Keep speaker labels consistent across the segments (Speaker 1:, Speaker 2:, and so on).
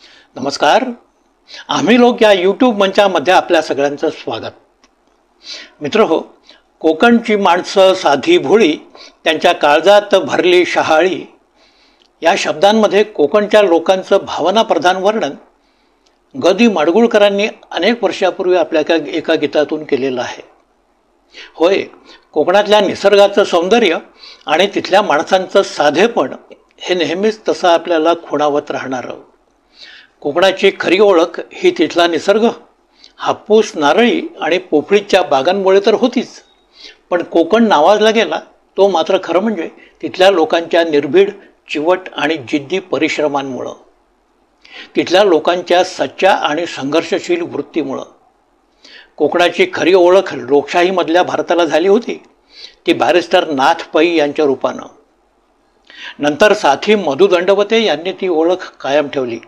Speaker 1: नमस्कार. आम्ही लोक या यूट्यूब मंचामध्ये आपल्या सगळ्यांचं स्वागत. मित्रहो, कोकणची माणसं साधी भोळी, त्यांच्या काळजात भरली शहाळी या शब्दांमध्ये कोकणच्या लोकांचं भावनाप्रधान वर्णन ग दि माडगूळकरांनी अनेक वर्षापूर्वी आपल्या एका गीतातून केलेलं आहे. होय, कोकणातल्या निसर्गाचं सौंदर्य आणि तिथल्या माणसांचं साधेपण हे नेहमीच तसं आपल्याला खुणावत राहणारं. कोकणाची खरी ओळख ही तिथला निसर्ग, हापूस, नारळी आणि पोफळीच्या बागांमुळे तर होतीच, पण कोकण नावाजला गेला तो मात्र खरं म्हणजे तिथल्या लोकांच्या निर्भीड, चिवट आणि जिद्दी परिश्रमांमुळं, तिथल्या लोकांच्या सच्च्या आणि संघर्षशील वृत्तीमुळं. कोकणाची खरी ओळख लोकशाहीमधल्या भारताला झाली होती ती बॅरिस्टर नाथ पै यांच्या रूपानं. नंतर साथी मधु दंडवते यांनी ती ओळख कायम ठेवली.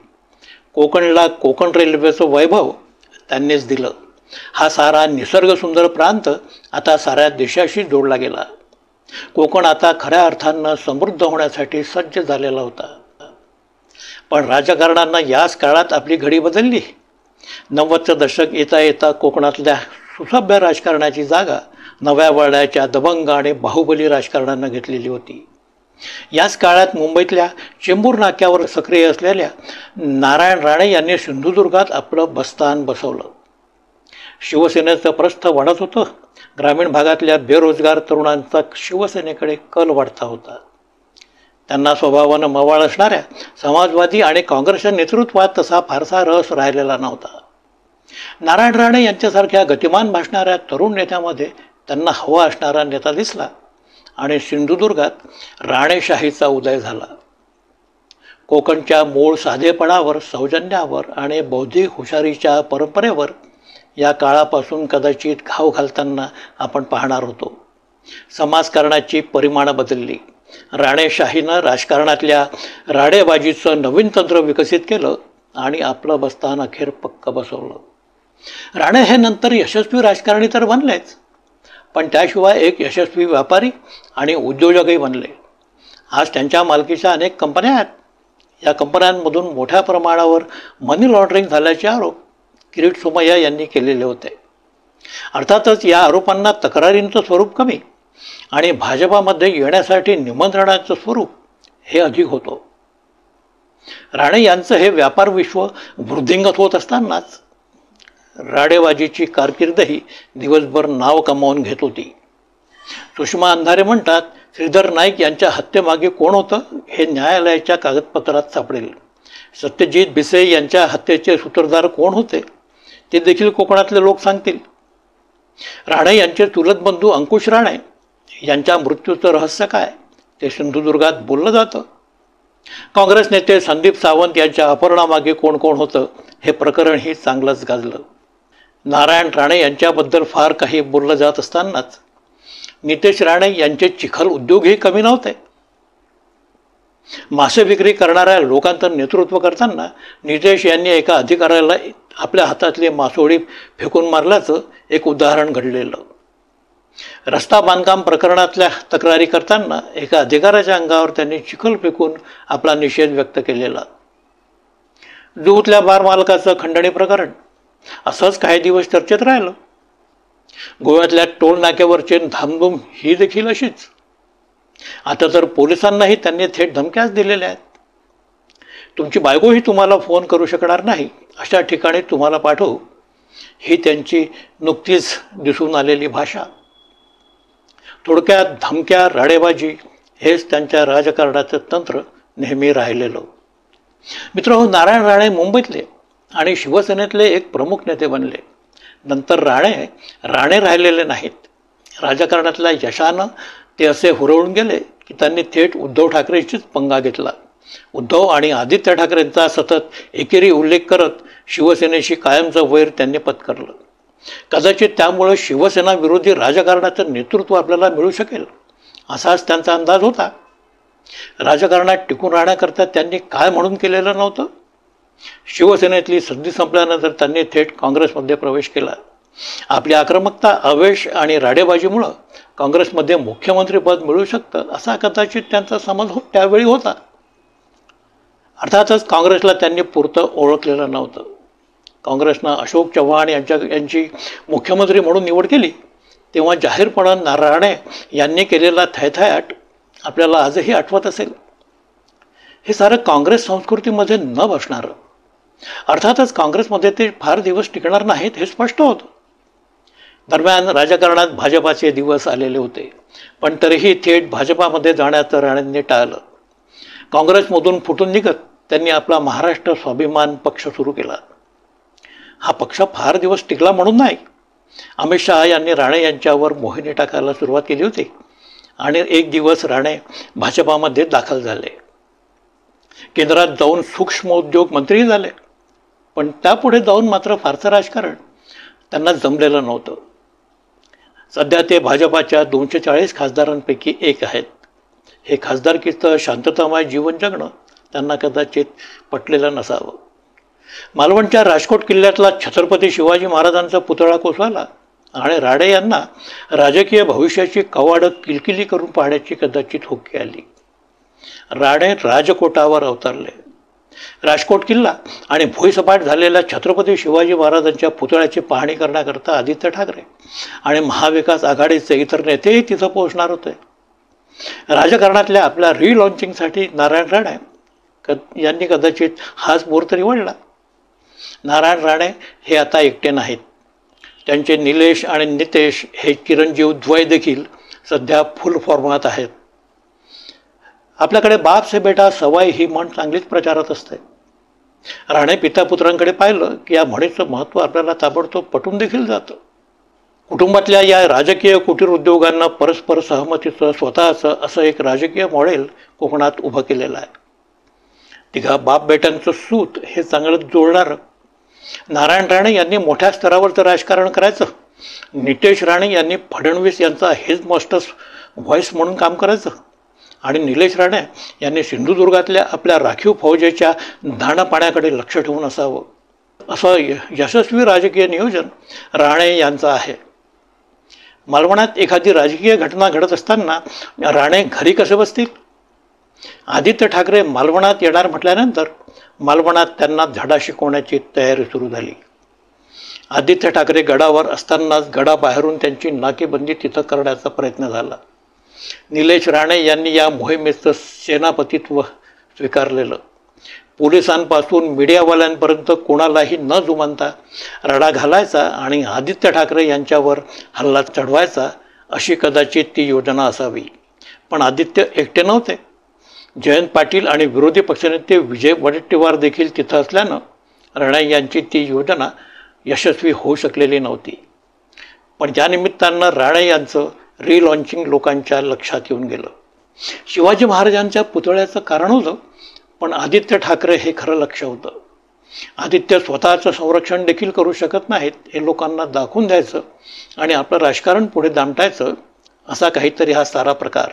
Speaker 1: कोकणला कोकण रेल्वेचं वैभव त्यांनीच दिलं. हा सारा निसर्गसुंदर प्रांत आता साऱ्या देशाशी जोडला गेला. कोकण आता खऱ्या अर्थानं समृद्ध होण्यासाठी सज्ज झालेला होता. पण राजकारण्यांना याच काळात आपली घडी बदलली. 90चं दशक येता येता कोकणातल्या सुसभ्य राजकारणाची जागा नव्या वळणाच्या दबंग आणि बाहुबली राजकारणानं घेतलेली होती. याच काळात मुंबईतल्या चेंबूर नाक्यावर सक्रिय असलेल्या नारायण राणे यांनी सिंधुदुर्गात आपलं बस्तान बसवलं. शिवसेनेचं प्रस्थ वाढत होतं. ग्रामीण भागातल्या बेरोजगार तरुणांचा शिवसेनेकडे कल वाढता होता. त्यांना स्वभावानं मवाळ असणाऱ्या समाजवादी आणि काँग्रेसच्या नेतृत्वात तसा फारसा रस राहिलेला नव्हता. नारायण राणे यांच्यासारख्या गतिमान भासणाऱ्या तरुण नेत्यामध्ये त्यांना हवा असणारा नेता दिसला आणि सिंधुदुर्गात राणेशाहीचा उदय झाला. कोकणच्या मूळ साधेपणावर, सौजन्यावर आणि बौद्धिक हुशारीच्या परंपरेवर या काळापासून कदाचित घाव घालताना आपण पाहणार होतो. समाजकारणाची परिमाणं बदलली. राणेशाहीनं राजकारणातल्या राडेबाजीचं नवीन तंत्र विकसित केलं आणि आपलं बस्तान अखेर पक्क बसवलं. राणे हे नंतर यशस्वी राजकारणी तर बनलेच, पण त्याशिवाय एक यशस्वी व्यापारी आणि उद्योजकही बनले. आज त्यांच्या मालकीच्या अनेक कंपन्या आहेत. या कंपन्यांमधून मोठ्या प्रमाणावर मनी लॉन्ड्रिंग झाल्याचे आरोप किरीट सोमय्या यांनी केलेले होते. अर्थातच या आरोपांना तक्रारींचं स्वरूप कमी आणि भाजपामध्ये येण्यासाठी निमंत्रणाचं स्वरूप हे अधिक होतं. राणे यांचं हे व्यापार विश्व वृद्धिंगत होत असतानाच राडेबाजीची कारकीर्दही दिवसभर नाव कमावून घेत होती. सुषमा अंधारे म्हणतात, श्रीधर नाईक यांच्या हत्येमागे कोण होतं हे न्यायालयाच्या कागदपत्रात सापडेल. सत्यजित भिसे यांच्या हत्येचे सूत्रधार कोण होते ते देखील कोकणातले लोक सांगतील. राणे यांचे चुलत बंधू अंकुश राणे यांच्या मृत्यूचं रहस्य काय ते सिंधुदुर्गात बोललं जातं. काँग्रेस नेते संदीप सावंत यांच्या अपहरणामागे कोण कोण होतं हे प्रकरणही चांगलंच गाजलं. नारायण राणे यांच्याबद्दल फार काही बोललं जात असतानाच नितेश राणे यांचे चिखल उद्योगही कमी नव्हते. मासे विक्री करणाऱ्या लोकांचं नेतृत्व करताना नितेश यांनी एका अधिकाऱ्याला आपल्या हातातली मासोळी फेकून मारल्याचं एक उदाहरण घडलेलं. रस्ता बांधकाम प्रकरणातल्या तक्रारी करताना एका अधिकाऱ्याच्या अंगावर त्यांनी चिखल फेकून आपला निषेध व्यक्त केलेला. जुहूतल्या बार मालकाचं खंडणी प्रकरण असंच काही दिवस चर्चेत राहिलं. गोव्यातल्या टोल नाक्यावरचे धामधूम ही देखील अशीच. आता तर पोलिसांनाही त्यांनी थेट धमक्याच दिलेल्या आहेत. तुमची बायकोही तुम्हाला फोन करू शकणार नाही अशा ठिकाणी तुम्हाला पाठवू, ही त्यांची नुकतीच दिसून आलेली भाषा. थोडक्यात धमक्या, राडेबाजी हेच त्यांच्या राजकारणाचं तंत्र नेहमी राहिलेलं. मित्रहो, नारायण राणे मुंबईतले आणि शिवसेनेतले एक प्रमुख नेते बनले. नंतर राणे राहिलेले नाहीत. राजकारणातल्या यशानं ते असे हुरळून गेले की त्यांनी थेट उद्धव ठाकरेंशीच पंगा घेतला. उद्धव आणि आदित्य ठाकरेंचा सतत एकेरी उल्लेख करत शिवसेनेशी कायमचं वैर त्यांनी पत्करलं. कदाचित त्यामुळे शिवसेना विरोधी राजकारणाचं नेतृत्व आपल्याला मिळू शकेल असाच त्यांचा अंदाज होता. राजकारणात टिकून राहण्याकरता त्यांनी काय म्हणून केलेलं नव्हतं. शिवसेनेतली संधी संपल्यानंतर त्यांनी थेट काँग्रेसमध्ये प्रवेश केला. आपली आक्रमकता, आवेश आणि राडेबाजीमुळं काँग्रेसमध्ये मुख्यमंत्रीपद मिळू शकतं असा कदाचित त्यांचा समज त्यावेळी होता. अर्थातच काँग्रेसला त्यांनी पुरतं ओळखलेलं नव्हतं. काँग्रेसनं अशोक चव्हाण यांची मुख्यमंत्री म्हणून निवड केली तेव्हा जाहीरपणे राणे यांनी केलेला थैथयाट आपल्याला आजही आठवत असेल. हे सारं काँग्रेस संस्कृतीमध्ये न बसणारं. अर्थातच काँग्रेसमध्ये ते फार दिवस टिकणार नाहीत हे स्पष्ट होतं. दरम्यान राजकारणात भाजपाचे दिवस आलेले होते, पण तरीही थेट भाजपामध्ये जाण्याचं राणेंनी टाळलं. काँग्रेसमधून फुटून निघत त्यांनी आपला महाराष्ट्र स्वाभिमान पक्ष सुरू केला. हा पक्ष फार दिवस टिकला म्हणून नाही. अमित शहा यांनी राणे यांच्यावर मोहिनी टाकायला सुरुवात केली होती आणि एक दिवस राणे भाजपामध्ये दाखल झाले. केंद्रात जाऊन सूक्ष्म उद्योग मंत्री झाले, पण त्यापुढे जाऊन मात्र फारसं राजकारण त्यांना जमलेलं नव्हतं. सध्या ते भाजपाच्या 240 खासदारांपैकी एक आहेत. हे खासदारकीचं शांततामय जीवन जगणं त्यांना कदाचित पटलेलं नसावं. मालवणच्या राजकोट किल्ल्यातला छत्रपती शिवाजी महाराजांचा पुतळा कोसळला आणि राणे यांना राजकीय भविष्याची कवाडं किलकिली करून पाहण्याची कदाचित हुक्की आली. राणे राजकोटावर अवतरले. राजकोट किल्ला आणि भुईसपाट झालेल्या छत्रपती शिवाजी महाराजांच्या पुतळ्याची पाहणी करण्याकरता आदित्य ठाकरे आणि महाविकास आघाडीचे इतर नेतेही तिथं पोहोचणार होते. राजकारणातल्या आपल्या रिलॉन्चिंगसाठी नारायण राणे यांनी कदाचित हाच मुहूर्त निवडला. नारायण राणे हे आता एकटे नाहीत. त्यांचे निलेश आणि नितेश हे चिरंजीव द्वय देखील सध्या फुल फॉर्मात आहेत. आपल्याकडे बाप से बेटा सवाई ही म्हण चांगलीच प्रचारात असते. राणे पितापुत्रांकडे पाहिलं की या म्हणीचं महत्त्व आपल्याला ताबडतोब पटून देखील जातं. कुटुंबातल्या या राजकीय कुटीर उद्योगांना परस्पर सहमतीचं स्वतःचं असं एक राजकीय मॉडेल कोकणात उभं केलेलं आहे. तिघा बाप बेट्यांचं सूत हे चांगलं जोडणारं. नारायण राणे यांनी मोठ्या स्तरावरचं राजकारण करायचं. नितेश राणे यांनी फडणवीस यांचा हेज मास्टर्स व्हॉइस म्हणून काम करायचं आणि निलेश राणे यांनी सिंधुदुर्गातल्या आपल्या राखीव फौजेच्या दाणापाण्याकडे लक्ष ठेवून असावं. असं यशस्वी राजकीय नियोजन राणे यांचं आहे. मालवणात एखादी राजकीय घटना घडत असताना राणे घरी कसे बसतील? आदित्य ठाकरे मालवणात येणार म्हटल्यानंतर मालवणात त्यांना धडा शिकवण्याची तयारी सुरू झाली. आदित्य ठाकरे गडावर असतानाच गडाबाहेरून त्यांची नाकेबंदी तिथं करण्याचा प्रयत्न झाला. निलेश राणे यांनी या मोहिमेचं सेनापतित्व स्वीकारलेलं. पोलिसांपासून मीडियावाल्यांपर्यंत कोणालाही न जुमानता रडा घालायचा आणि आदित्य ठाकरे यांच्यावर हल्ला चढवायचा अशी कदाचित ती योजना असावी. पण आदित्य एकटे नव्हते. जयंत पाटील आणि विरोधी पक्षनेते विजय वडेट्टीवार देखील तिथं असल्यानं राणे यांची ती योजना यशस्वी होऊ शकलेली नव्हती. पण त्या निमित्तानं राणे यांचं रिलॉन्चिंग लोकांच्या लक्षात येऊन गेलं. शिवाजी महाराजांच्या पुतळ्याचं कारण होतं, पण आदित्य ठाकरे हे खरं लक्ष होतं. आदित्य स्वतःचं संरक्षण देखील करू शकत नाहीत हे लोकांना दाखवून द्यायचं आणि आपलं राजकारण पुढे दामटायचं असा काहीतरी हा सारा प्रकार.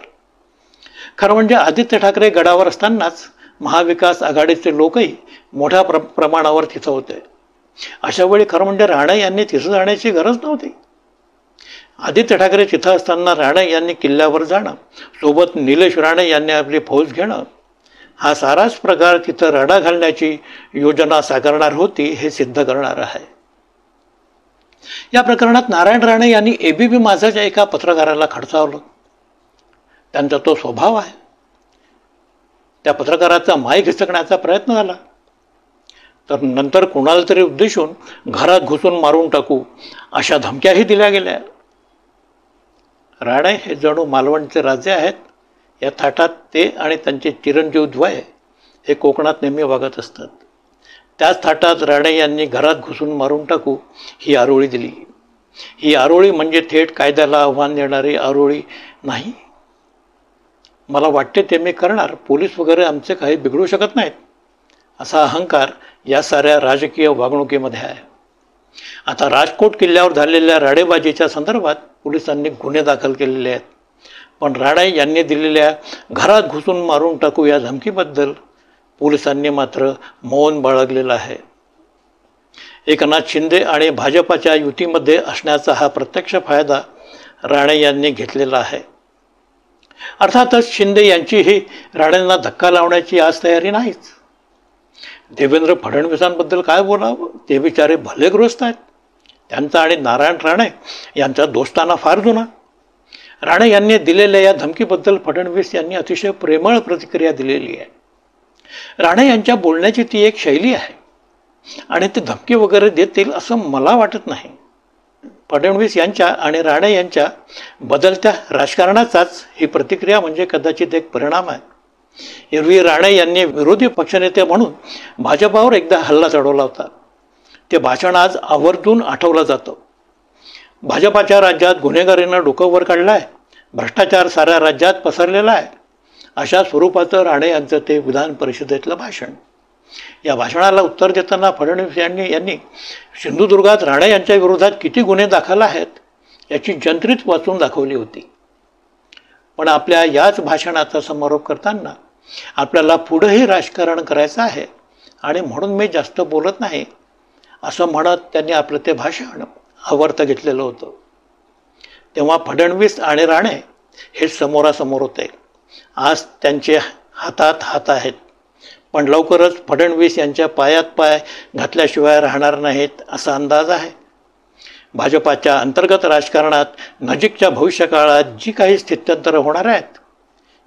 Speaker 1: खरं म्हणजे आदित्य ठाकरे गडावर असतानाच महाविकास आघाडीचे लोकही मोठ्या प्रमाणावर तिथं होते. अशा वेळी खरं म्हणजे राणे यांनी तिथं जाण्याची गरज नव्हती. आदित्य ठाकरे तिथं असताना राणे यांनी किल्ल्यावर जाणं, सोबत निलेश राणे यांनी आपली फौज घेणं, हा साराच प्रकार तिथं रडा घालण्याची योजना साकारणार होती हे सिद्ध करणार आहे. या प्रकरणात नारायण राणे यांनी ABP माझाच्या एका पत्रकाराला खडसावलं. त्यांचा तो स्वभाव आहे. त्या पत्रकाराचा माईक हिसकण्याचा प्रयत्न झाला तर नंतर कोणाला तरी उद्देशून घरात घुसून मारून टाकू अशा धमक्याही दिल्या गेल्या. राणे हे जणू मालवणचे राजे आहेत. या थाटात ते आणि त्यांचे चिरंजीव द्वय हे कोकणात नेहमी वागत असतात. त्याच थाटात राणे यांनी घरात घुसून मारून टाकू ही आरोळी दिली. ही आरोळी म्हणजे थेट कायद्याला आव्हान देणारी आरोळी नाही. मला वाटते ते मी करणार, पोलीस वगैरे आमचे काही बिघडू शकत नाहीत असा अहंकार या साऱ्या राजकीय वागणुकीमध्ये आहे. आता राजकोट किल्ल्यावर झालेल्या राडेबाजीच्या संदर्भात पोलिसांनी गुन्हे दाखल केलेले आहेत. पण राणे यांनी दिलेल्या घरात घुसून मारून टाकू या धमकीबद्दल पोलिसांनी मात्र मौन बाळगलेलं आहे. एकनाथ शिंदे आणि भाजपाच्या युतीमध्ये असण्याचा हा प्रत्यक्ष फायदा राणे यांनी घेतलेला आहे. अर्थातच शिंदे यांचीही राणेंना धक्का लावण्याची आज तयारी नाहीच. देवेंद्र फडणवीसांबद्दल काय बोलावं, ते बिचारे भले गृहस्थ आहेत. त्यांचा आणि नारायण राणे यांचा दोस्ताना फार जुना. राणे यांनी दिलेल्या या धमकीबद्दल फडणवीस यांनी अतिशय प्रेमळ प्रतिक्रिया दिलेली आहे. राणे यांच्या बोलण्याची ती एक शैली आहे आणि ते धमकी वगैरे देतील असं मला वाटत नाही. फडणवीस यांच्या आणि राणे यांच्या बदलत्या राजकारणाचाच ही प्रतिक्रिया म्हणजे कदाचित एक परिणाम आहे. एरवी राणे यांनी विरोधी पक्षनेते म्हणून भाजपावर एकदा हल्ला चढवला होता. ते भाषण आज आवर्जून आठवलं जातं. भाजपाच्या राज्यात गुन्हेगारीनं डोकं वर काढलं आहे, भ्रष्टाचार साऱ्या राज्यात पसरलेला आहे, अशा स्वरूपाचं राणे यांचं ते विधान परिषदेतलं भाषण. या भाषणाला उत्तर देताना फडणवीस यांनी सिंधुदुर्गात राणे यांच्या विरोधात किती गुन्हे दाखल आहेत याची जंत्रीच वाचून दाखवली होती. पण आपल्या याच भाषणाचा समारोप करताना आपल्याला पुढेही राजकारण करायचं आहे आणि म्हणून मी जास्त बोलत नाही असं म्हणत त्यांनी आपलं ते भाषण आवर्त घेतलेलं होतं. तेव्हा फडणवीस आणि राणे हे समोरासमोर होते. आज त्यांचे हातात हात आहेत, पण लवकरच फडणवीस यांच्या पायात पाय घातल्याशिवाय राहणार नाहीत असा अंदाज आहे. भाजपाच्या अंतर्गत राजकारणात नजीकच्या भविष्यकाळात जी काही स्थित्यंतरं होणार आहेत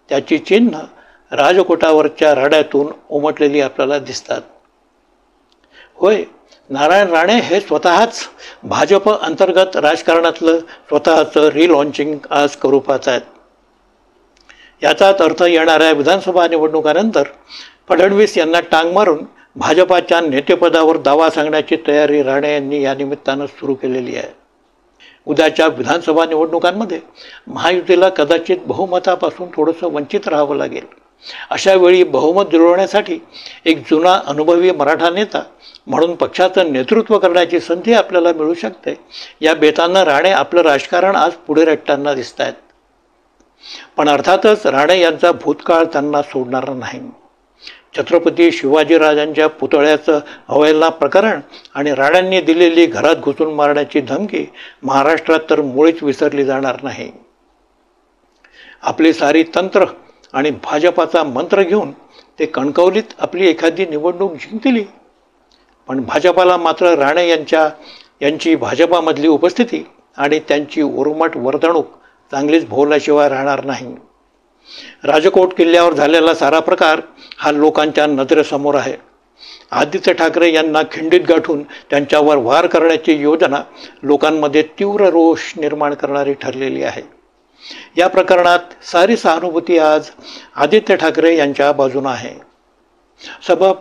Speaker 1: त्याची चिन्ह राजकोटावरच्या राड्यातून उमटलेली आपल्याला दिसतात. होय, नारायण राणे हे स्वतःच भाजप अंतर्गत राजकारणातलं स्वतःचं रिलॉन्चिंग आज करू पाहत आहेत. याचाच अर्थ येणाऱ्या विधानसभा निवडणुकानंतर फडणवीस यांना टांग मारून भाजपाच्या नेतेपदावर दावा सांगण्याची तयारी राणे यांनी या निमित्तानं सुरू केलेली आहे. उद्याच्या विधानसभा निवडणुकांमध्ये महायुतीला कदाचित बहुमतापासून थोडंसं वंचित राहावं लागेल. अशा वेळी बहुमत जुळवण्यासाठी एक जुना अनुभवी मराठा नेता म्हणून पक्षाचं नेतृत्व करण्याची संधी आपल्याला मिळू शकते. या बेतानं राणे आपलं राजकारण आज पुढे रेटताना दिसत आहेत. पण अर्थातच राणे यांचा भूतकाळ त्यांना सोडणार नाही. छत्रपती शिवाजीराजांच्या पुतळ्याचं अवहेलना प्रकरण आणि राण्यांनी दिलेली घरात घुसून मारण्याची धमकी महाराष्ट्रात तर मुळीच विसरली जाणार नाही. आपली सारी तंत्र आणि भाजपाचा मंत्र घेऊन ते कणकवलीत आपली एखादी निवडणूक जिंकतील. पण भाजपाला मात्र राणे यांची भाजपामधली उपस्थिती आणि त्यांची उर्मट वर्तणूक चांगलीच भोवल्याशिवाय राहणार नाही. राजकोट किल्ल्यावर झालेला सारा प्रकार हा लोकांच्या नजरेसमोर आहे. आदित्य ठाकरे यांना खिंडीत गाठून त्यांच्यावर वार करण्याची योजना लोकांमध्ये तीव्र रोष निर्माण करणारी ठरलेली आहे. या प्रकरणात सारी सहानुभूती आज आदित्य ठाकरे यांच्या बाजूने आहे. सबब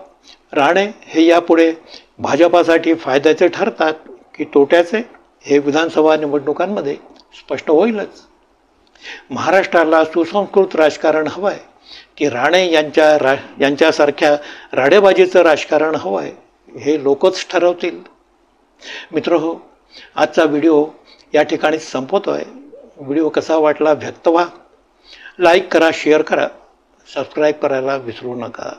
Speaker 1: राणे हे यापुढे भाजपासाठी फायद्याचे ठरतात की तोट्याचे हे विधानसभा निवडणुकांमध्ये स्पष्ट होईलच. महाराष्ट्राला सुसंस्कृत राजकारण हवं आहे की राणे यांच्यासारख्या राडेबाजीचं राजकारण हवं आहे हे लोकच ठरवतील. मित्रहो, आजचा व्हिडिओ या ठिकाणीच संपवतो आहे. व्हिडिओ कसा वाटला व्यक्त व्हा, लाईक करा, शेअर करा, सबस्क्राईब करायला विसरू नका.